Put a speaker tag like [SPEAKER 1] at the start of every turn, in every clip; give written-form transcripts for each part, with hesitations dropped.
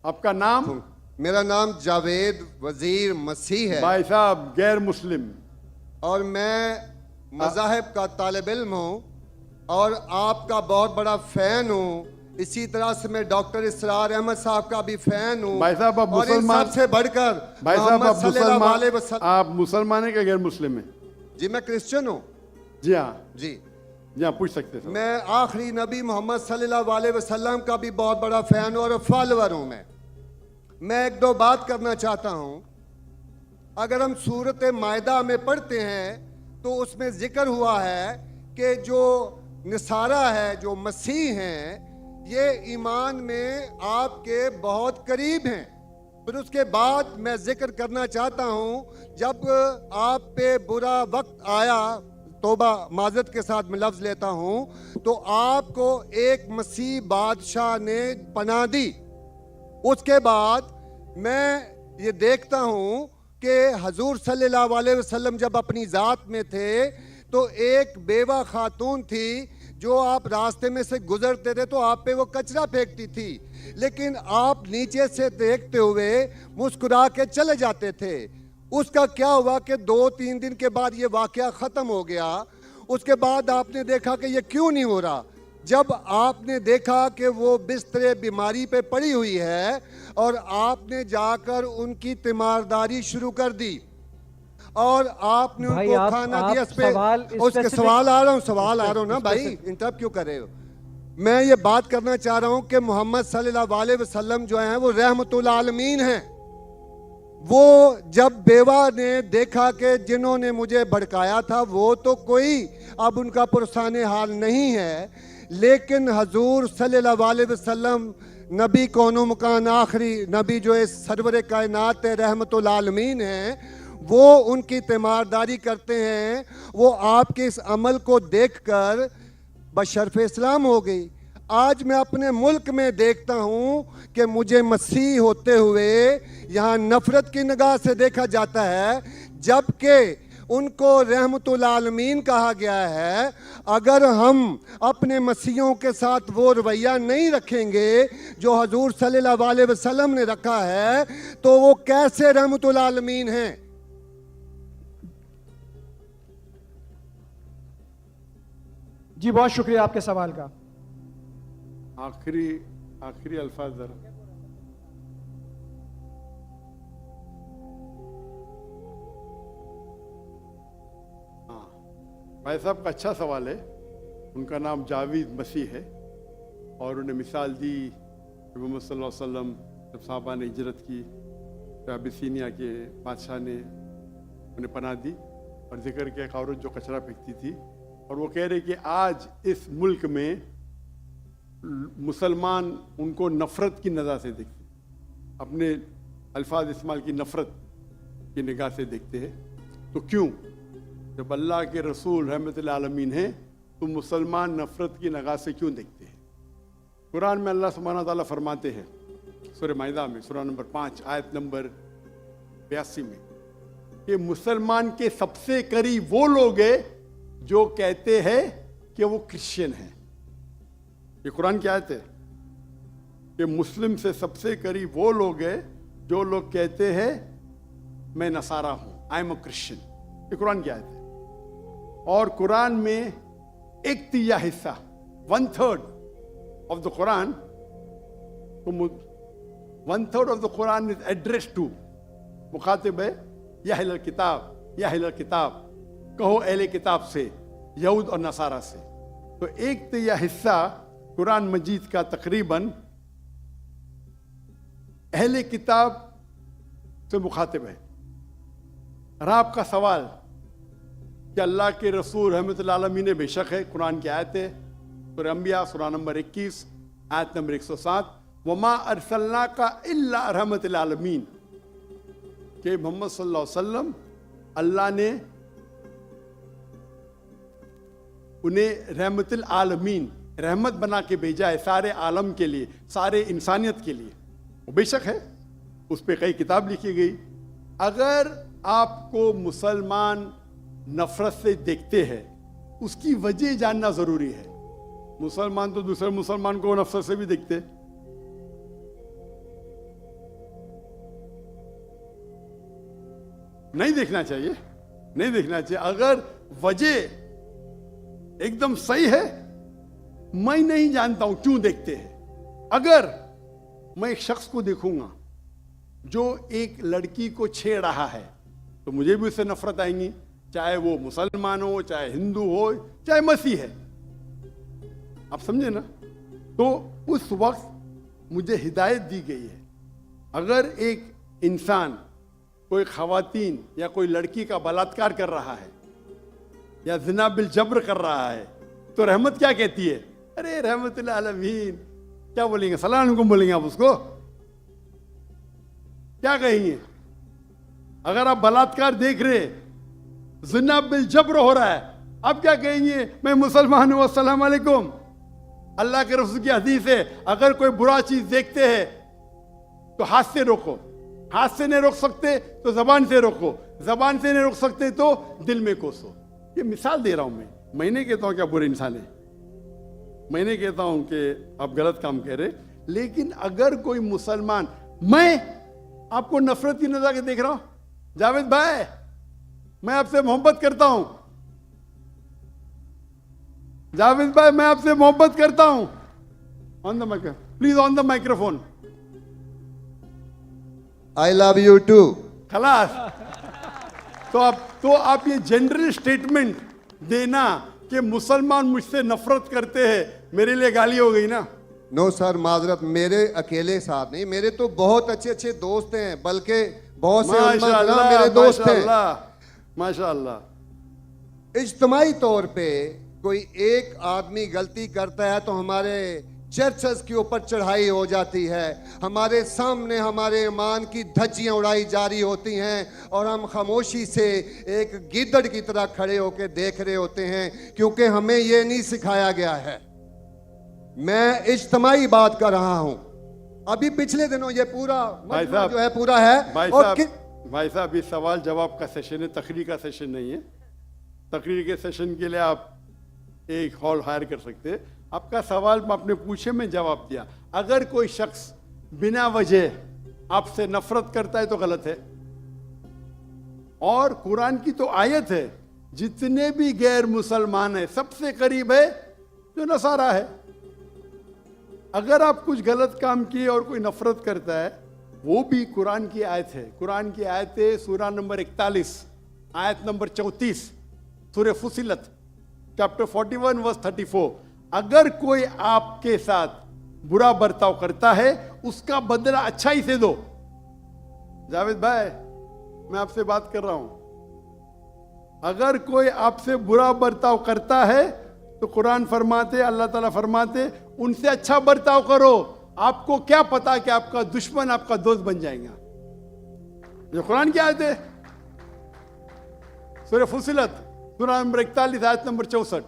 [SPEAKER 1] آپ کا نام؟
[SPEAKER 2] میرا نام جاوید وزیر مسیح ہے
[SPEAKER 1] بھائی صاحب غیر مسلم،
[SPEAKER 2] اور میں مذاہب کا طالب علم ہوں اور آپ کا بہت بڑا فین ہوں. اسی طرح سے میں ڈاکٹر اسرار احمد صاحب کا بھی فین ہوں.
[SPEAKER 1] بھائی صاحب آپ
[SPEAKER 2] اور ان
[SPEAKER 1] مسلمان،
[SPEAKER 2] سب سے بڑھ کر
[SPEAKER 1] بھائی صاحب
[SPEAKER 2] محمد
[SPEAKER 1] آپ
[SPEAKER 2] صلی اللہ
[SPEAKER 1] مسلمان،
[SPEAKER 2] علیہ وسلم.
[SPEAKER 1] آپ مسلمان ہیں کہ غیر مسلم ہیں؟
[SPEAKER 2] جی میں کرسچن ہوں.
[SPEAKER 1] جی ہاں،
[SPEAKER 2] جی
[SPEAKER 1] جی ہاں پوچھ سکتے ہیں.
[SPEAKER 2] میں آخری نبی محمد صلی اللہ علیہ وسلم کا بھی بہت بڑا فین ہوں اور فالوور ہوں. میں ایک دو بات کرنا چاہتا ہوں. اگر ہم سورۃ مائدہ میں پڑھتے ہیں تو اس میں ذکر ہوا ہے کہ جو نصارہ ہے، جو مسیح ہیں، یہ ایمان میں آپ کے بہت قریب ہیں. پھر اس کے بعد میں ذکر کرنا چاہتا ہوں، جب آپ پہ برا وقت آیا، توبہ معذرت کے ساتھ میں لفظ لیتا ہوں، تو آپ کو ایک مسیح بادشاہ نے پناہ دی. اس کے بعد میں یہ دیکھتا ہوں کہ حضور صلی اللہ علیہ وسلم جب اپنی ذات میں تھے تو ایک بیوہ خاتون تھی جو آپ راستے میں سے گزرتے تھے تو آپ پہ وہ کچرا پھینکتی تھی، لیکن آپ نیچے سے دیکھتے ہوئے مسکرا کے چلے جاتے تھے. اس کا کیا ہوا کہ 2-3 دن کے بعد یہ واقعہ ختم ہو گیا. اس کے بعد آپ نے دیکھا کہ یہ کیوں نہیں ہو رہا. جب آپ نے دیکھا کہ وہ بستر بیماری پہ پڑی ہوئی ہے اور آپ نے جا کر ان کی تیمارداری شروع کر دی اور آپ نے ان کو کھانا دیا. اس کے سوال آ رہا ہوں نا بھائی، انٹرپٹ کیوں کر رہے ہو؟ میں یہ بات کرنا چاہ رہا ہوں کہ محمد صلی اللہ علیہ وسلم جو ہیں وہ رحمت العالمین ہیں. وہ جب بیوہ نے دیکھا کہ جنہوں نے مجھے بھڑکایا تھا وہ تو کوئی اب ان کا پرسان حال نہیں ہے، لیکن حضور صلی اللہ علیہ وسلم نبی کون و مکان آخری نبی جو اس سرور کائنات رحمت العالمین ہیں، وہ ان کی تیمارداری کرتے ہیں. وہ آپ کے اس عمل کو دیکھ کر بشرف اسلام ہو گئی. آج میں اپنے ملک میں دیکھتا ہوں کہ مجھے مسیح ہوتے ہوئے یہاں نفرت کی نگاہ سے دیکھا جاتا ہے، جبکہ ان کو رحمت العالمین کہا گیا ہے. اگر ہم اپنے مسیحوں کے ساتھ وہ رویہ نہیں رکھیں گے جو حضور صلی اللہ علیہ وسلم نے رکھا ہے تو وہ کیسے رحمت العالمین ہیں؟
[SPEAKER 3] جی بہت شکریہ آپ کے سوال کا.
[SPEAKER 1] آخری الفاظ ذرا. بھائی صاحب کا اچھا سوال ہے. ان کا نام جاوید مسیح ہے اور انہیں مثال دی کہ محمد صلی اللہ علیہ وسلم جب صحابہ نے ہجرت کی تو ابیسینیا کے بادشاہ نے انہیں پناہ دی اور ذکر کیا ایک عورت جو کچرا پھینکتی تھی، اور وہ کہہ رہے کہ آج اس ملک میں مسلمان ان کو نفرت کی نظر سے دیکھتے، اپنے الفاظ استعمال کی نفرت کی نگاہ سے دیکھتے ہیں. تو کیوں؟ جب اللہ کے رسول رحمت العالمین ہیں تو مسلمان نفرت کی نگاہ سے کیوں دیکھتے ہیں؟ قرآن میں اللہ سبحانہ تعالیٰ فرماتے ہیں سورہ مائدہ میں سورہ نمبر 5 آیت نمبر 82 میں کہ مسلمان کے سب سے قریب وہ لوگ ہیں جو کہتے ہیں کہ وہ کرسچن ہیں. یہ قرآن کی آیت ہے کہ مسلم سے سب سے قریب وہ لوگ ہیں جو لوگ کہتے ہیں میں نصارہ ہوں، آئی ایم اے کرسچن. یہ قرآن کی آیت ہے. اور قرآن میں 1/3 حصہ 1/3 of the Quran, 1/3 of the Quran is addressed to مخاطب ہے یا اہل الکتاب، کہو اہل کتاب سے، یہود اور نصارہ سے. تو 1/3 حصہ قرآن مجید کا تقریباً اہل کتاب سے مخاطب ہے. اور آپ کا سوال کہ اللہ کے رسول رحمت العالمین بے شک ہے، قرآن کی آیت ہے سورہ انبیاء سورہ نمبر 21 آیت نمبر 107 وما ارسلناک الا رحمت العالمین، کہ محمد صلی اللہ علیہ وسلم اللہ نے انہیں رحمت العالمین رحمت بنا کے بھیجا ہے سارے عالم کے لیے، سارے انسانیت کے لیے. وہ بے شک ہے، اس پہ کئی کتاب لکھی گئی. اگر آپ کو مسلمان نفرت سے دیکھتے ہیں اس کی وجہ جاننا ضروری ہے. مسلمان تو دوسرے مسلمان کو نفرت سے بھی دیکھتے. نہیں دیکھنا چاہیے، نہیں دیکھنا چاہیے. اگر وجہ ایک دم صحیح ہے، میں نہیں جانتا ہوں کیوں دیکھتے ہیں. اگر میں ایک شخص کو دیکھوں گا جو ایک لڑکی کو چھیڑ رہا ہے تو مجھے بھی اس سے نفرت آئیں گی، چاہے وہ مسلمان ہو، چاہے ہندو ہو، چاہے مسیح ہے. آپ سمجھے نا؟ تو اس وقت مجھے ہدایت دی گئی ہے، اگر ایک انسان کوئی خواتین یا کوئی لڑکی کا بلاತ್ಕಾರ کر رہا ہے یا زنا بالجبر کر رہا ہے تو رحمت کیا کہتی ہے؟ ارے رحمت اللہ عالمین. کیا بولیں گے؟ السلام علیکم بولیں گے آپ اس کو؟ کیا کہیں گے؟ اگر آپ بلاತ್ಕಾರ دیکھ رہے، زنا بالجبر ہو رہا ہے، آپ کیا کہیں گے؟ میں مسلمان ہوں، السلام علیکم. اللہ کے رسول کی حدیث ہے اگر کوئی برا چیز دیکھتے ہیں تو ہاتھ سے روکو، ہاتھ سے نہیں روک سکتے تو زبان سے روکو، زبان سے نہیں روک سکتے تو دل میں کوسو. یہ مثال دے رہا ہوں میں نہیں کہتا ہوں کہ آپ برے انسان ہیں، میں نہیں کہتا ہوں کہ آپ غلط کام کہہ رہے، لیکن اگر کوئی مسلمان، میں آپ کو نفرت کی نظر سے دیکھ رہا ہوں، جاوید بھائی میں آپ سے محبت کرتا ہوں، جاوید بھائی میں آپ سے محبت کرتا ہوں، on the micro please, on the microphone.
[SPEAKER 2] I love you too.
[SPEAKER 1] خلاص. تو آپ یہ جنرل اسٹیٹمنٹ دینا کہ مسلمان مجھ سے نفرت کرتے ہیں، میرے لیے گالی ہو گئی نا.
[SPEAKER 2] نو سر، معذرت، میرے اکیلے ساتھ نہیں، میرے تو بہت اچھے اچھے دوست ہیں، بلکہ بہت سے علماء کرام میرے دوست ہیں.
[SPEAKER 1] ماشاء اللہ.
[SPEAKER 2] اجتماعی طور پہ کوئی ایک آدمی غلطی کرتا ہے تو ہمارے چرچز کے اوپر چڑھائی ہو جاتی ہے، ہمارے سامنے ہمارے ایمان کی دھجیاں اڑائی جاری ہوتی ہیں، اور ہم خاموشی سے ایک گیدڑ کی طرح کھڑے ہو کے دیکھ رہے ہوتے ہیں، کیونکہ ہمیں یہ نہیں سکھایا گیا ہے. میں اجتماعی بات کر رہا ہوں. ابھی پچھلے دنوں یہ پورا مجمع جو ہے پورا ہے.
[SPEAKER 1] بھائی صاحب یہ سوال جواب کا سیشن ہے، تقریر کا سیشن نہیں ہے. تقریر کے سیشن کے لیے آپ ایک ہال ہائر کر سکتے. آپ کا سوال آپ نے پوچھے، میں جواب دیا. اگر کوئی شخص بنا وجہ آپ سے نفرت کرتا ہے تو غلط ہے. اور قرآن کی تو آیت ہے، جتنے بھی غیر مسلمان ہیں سب سے قریب ہے جو نصارہ ہے. اگر آپ کچھ غلط کام کیے اور کوئی نفرت کرتا ہے، وہ بھی قرآن کی آیت ہے. قرآن کی آیت ہے سورہ نمبر 41 آیت نمبر 34 سورہ فصلت چیپٹر 41 ورس 34. اگر کوئی آپ کے ساتھ برا برتاؤ کرتا ہے اس کا بدلہ اچھائی سے دو. جاوید بھائی میں آپ سے بات کر رہا ہوں. اگر کوئی آپ سے برا برتاؤ کرتا ہے تو قرآن فرماتے، اللہ تعالیٰ فرماتے ان سے اچھا برتاؤ کرو. آپ کو کیا پتا کہ آپ کا دشمن آپ کا دوست بن جائے گا. جو قرآن کی آیت ہے سورہ فصلت سورہ نمبر 41 آیت نمبر 64.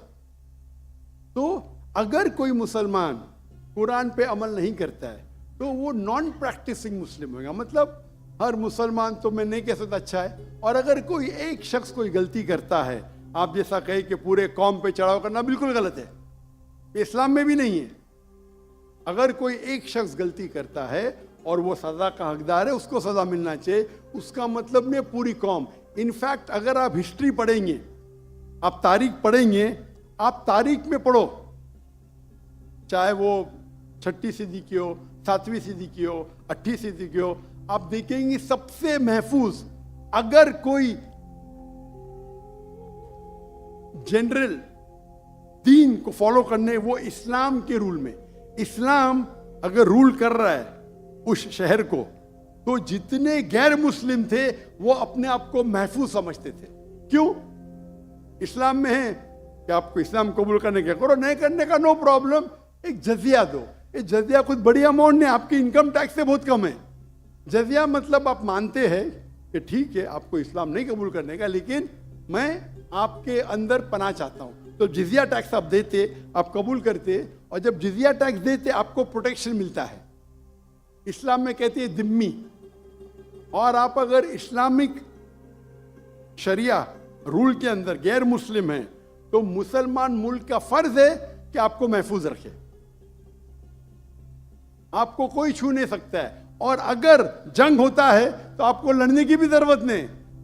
[SPEAKER 1] تو اگر کوئی مسلمان قرآن پہ عمل نہیں کرتا ہے تو وہ نان پریکٹسنگ مسلم ہوگا. مطلب ہر مسلمان تو میں نہیں کہہ سکتا اچھا ہے. اور اگر کوئی ایک شخص کوئی غلطی کرتا ہے، آپ جیسا کہیں کہ پورے قوم پہ چڑھاؤ کرنا بالکل غلط ہے، یہ اسلام میں بھی نہیں ہے. اگر کوئی ایک شخص غلطی کرتا ہے اور وہ سزا کا حقدار ہے، اس کو سزا ملنا چاہیے. اس کا مطلب نہیں پوری قوم. انفیکٹ اگر آپ ہسٹری پڑھیں گے، آپ تاریخ پڑھیں گے، آپ تاریخ میں پڑھو، چاہے وہ 6 صدی کی ہو، 7ویں صدی کی ہو، 8ویں صدی کی ہو، آپ دیکھیں گے سب سے محفوظ اگر کوئی جنرل دین کو فالو کرنے، وہ اسلام کے رول میں. اسلام اگر رول کر رہا ہے اس شہر کو تو جتنے غیر مسلم تھے وہ اپنے آپ کو محفوظ سمجھتے تھے. کیوں؟ اسلام میں ہے کہ آپ کو اسلام قبول کرنے کا کرو، نہیں کرنے کا نو پرابلم. ایک جزیہ دو. یہ جزیہ کچھ بڑی اماؤنٹ نہیں، آپ کی انکم ٹیکس سے بہت کم ہے. جزیہ مطلب آپ مانتے ہیں کہ ٹھیک ہے آپ کو اسلام نہیں قبول کرنے کا، لیکن میں آپ کے اندر پناہ چاہتا ہوں. تو جزیہ ٹیکس آپ دیتے، آپ قبول کرتے، اور جب جزیہ ٹیکس دیتے آپ کو پروٹیکشن ملتا ہے. اسلام میں کہتے ہیں ذمہ. اور آپ اگر اسلامک شریعہ رول کے اندر غیر مسلم ہیں تو مسلمان ملک کا فرض ہے کہ آپ کو محفوظ رکھے. آپ کو کوئی چھو نہیں سکتا ہے. اور اگر جنگ ہوتا ہے تو آپ کو لڑنے کی بھی ضرورت نہیں.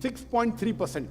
[SPEAKER 1] 6.3%,